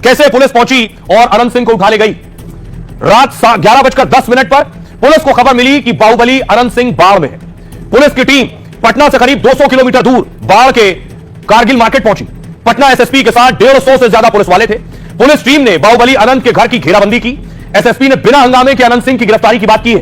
कैसे पुलिस पहुंची और अनंत सिंह को उठा ले गई। रात 11:10 पर पुलिस को खबर मिली कि बाहुबली अनंत सिंह बाढ़ में है। पुलिस की टीम पटना से करीब 200 किलोमीटर दूर बाढ़ के कारगिल मार्केट पहुंची। पटना एसएसपी के साथ 150 से ज्यादा पुलिस वाले थे। पुलिस टीम ने बाहुबली अनंत के घर की घेराबंदी की। एसएसपी ने बिना हंगामे के अनंत सिंह की गिरफ्तारी की बात की है।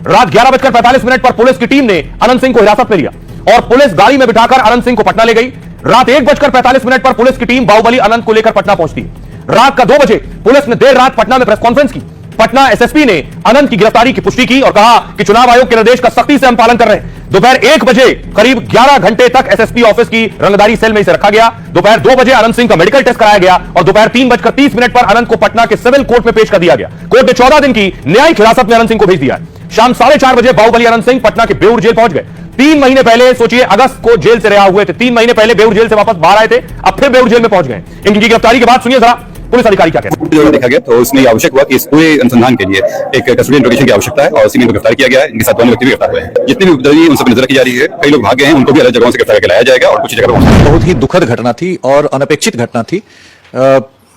रात 11:45 पर पुलिस की टीम ने अनंत सिंह को हिरासत में लिया और पुलिस गाड़ी में बिठाकर अनंत सिंह को पटना ले गई। रात 1:45 पर पुलिस की टीम बाहुबली अनंत को लेकर पटना पहुंचती है। रात का 2 बजे पुलिस ने देर रात पटना में प्रेस कॉन्फ्रेंस की। पटना एसएसपी ने अनंत की गिरफ्तारी की पुष्टि की और कहा कि चुनाव आयोग के निर्देश का सख्ती से हम पालन कर रहे हैं। दोपहर 1 बजे करीब 11 घंटे तक एसएसपी ऑफिस की रंगदारी सेल में इसे रखा गया। दोपहर 2 बजे अनंत सिंह का मेडिकल टेस्ट कराया गया और दोपहर 3:30 पर अनंत को पटना के सिविल कोर्ट में पेश कर दिया गया। कोर्ट ने 14 दिन की न्यायिक हिरासत में अनंत सिंह को भेज दिया। शाम 4:30 बजे बाहुबली अनंत सिंह पटना के बेऊर जेल पहुंच गए। 3 महीने पहले, सोचिए, अगस्त को जेल से रिहा हुए थे। 3 महीने पहले बेऊर जेल से वापस बाहर आए थे, अब फिर बेऊर जेल में पहुंच गए। इनकी गिरफ्तारी के बाद सुनिए जरा पुलिस अधिकारी क्या कहते हैं। देखा गया तो उसमें आवश्यक हुआ कि इस पूरे अनुसंधान के लिए एक कस्टडी इंट्रोगेशन की आवश्यकता है और इसी में गिरफ्तार किया गया है। इनके साथ दोनों व्यक्ति भी गिरफ्तार हुए हैं। जितने भी उपद्रवी उन सब नजर की जा रही है। कई लोग भाग गए हैं, उनको भी अलग जगहों से गिरफ्तार करके लाया जाएगा और कुछ जगह बहुत ही दुखद घटना थी और अनपेक्षित घटना थी।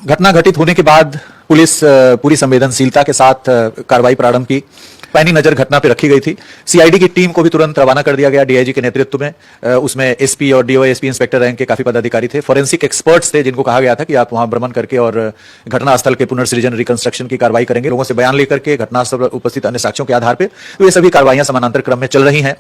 घटना घटित होने के बाद पुलिस पूरी संवेदनशीलता के साथ कार्रवाई प्रारंभ की। पैनी नजर घटना पे रखी गई थी। सीआईडी की टीम को भी तुरंत रवाना कर दिया गया डीआईजी के नेतृत्व में। उसमें एसपी और डीवाईएसपी इंस्पेक्टर रैंक के काफी पदाधिकारी थे। फोरेंसिक एक्सपर्ट्स थे जिनको कहा गया था कि आप वहां भ्रमण करके और घटनास्थल के पुनर्सृजन रिकंस्ट्रक्शन की कार्रवाई करेंगे। लोगों से बयान लेकर के घटनास्थल पर उपस्थित अन्य साक्ष्यों के आधार पर तो ये सभी कार्रवाइयां समानांतर क्रम में चल रही हैं।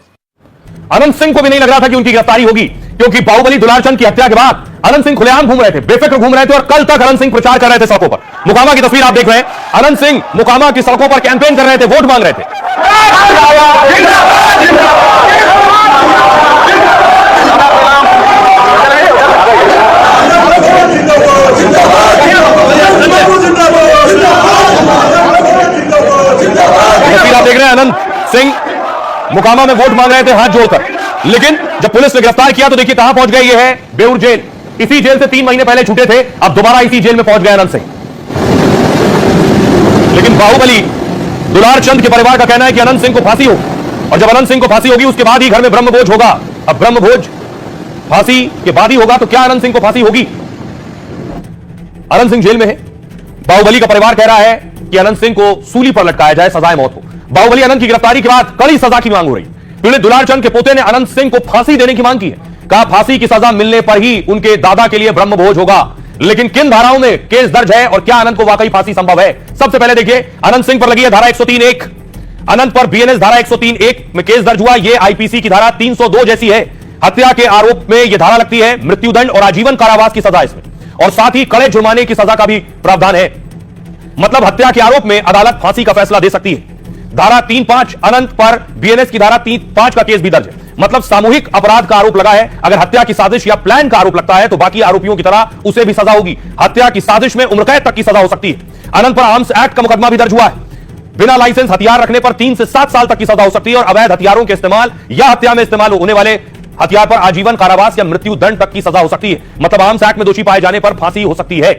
अनंत सिंह को भी नहीं लग रहा था कि उनकी गिरफ्तारी होगी, क्योंकि बाहुबली दुलारचंद की हत्या के बाद अनंत सिंह खुलेआम घूम रहे थे, बेफिक्र घूम रहे थे और कल तक अनंत सिंह प्रचार कर रहे थे सड़कों पर। मोकामा की तस्वीर आप देख रहे हैं। अनंत सिंह मोकामा की सड़कों पर कैंपेन कर रहे थे, वोट मांग रहे थे। तस्वीर आप देख रहे हैं, अनंत सिंह मोकामा में वोट मांग रहे थे हाथ जोड़कर। लेकिन जब पुलिस ने गिरफ्तार किया तो देखिए कहां पहुंच गए। ये है बेऊर जेल। इसी जेल से 3 महीने पहले छूटे थे, अब दोबारा इसी जेल में पहुंच गए अनंत सिंह। लेकिन बाहुबली दुलारचंद के परिवार का कहना है कि अनंत सिंह को फांसी हो और जब अनंत सिंह को फांसी होगी उसके बाद ही घर में ब्रह्मभोज होगा। अब ब्रह्मभोज फांसी के बाद ही होगा तो क्या अनंत सिंह को फांसी होगी? अनंत सिंह जेल में है। बाहुबली का परिवार कह रहा है कि अनंत सिंह को सूली पर लटकाया जाए, सजाए मौत हो। बाहुबली अनंत की गिरफ्तारी के बाद कड़ी सजा की मांग हो रही। पीड़ित दुलारचंद के पोते ने अनंत सिंह को फांसी देने की मांग की है। कहा फांसी की सजा मिलने पर ही उनके दादा के लिए ब्रह्मभोज होगा। लेकिन किन धाराओं में केस दर्ज है और क्या अनंत को वाकई फांसी संभव है? सबसे पहले देखिए, अनंत सिंह पर लगी है धारा 103(1). अनंत पर बीएनएस धारा 103(1) में केस दर्ज हुआ। यह आईपीसी की धारा 302 जैसी है। हत्या के आरोप में यह धारा लगती है। मृत्युदंड और आजीवन कारावास की सजा इसमें, और साथ ही कड़े जुर्माने की सजा का भी प्रावधान है। मतलब हत्या के आरोप में अदालत फांसी का फैसला दे सकती है। धारा 3(5) अनंत पर बीएनएस की धारा 3(5) का केस भी दर्ज है। मतलब सामूहिक अपराध का आरोप लगा है। अगर हत्या की साजिश या प्लान का आरोप लगता है तो बाकी आरोपियों की तरह उसे भी सजा होगी। हत्या की साजिश में उम्र कैद तक की सजा हो सकती है। अनंत पर आर्म्स एक्ट का मुकदमा भी दर्ज हुआ है। बिना लाइसेंस हथियार रखने पर 3 से 7 साल तक की सजा हो सकती है और अवैध हथियारों के इस्तेमाल या हत्या में इस्तेमाल होने वाले हथियार पर आजीवन कारावास या मृत्यु दंड तक की सजा हो सकती है। मतलब आर्म्स एक्ट में दोषी पाए जाने पर फांसी हो सकती है।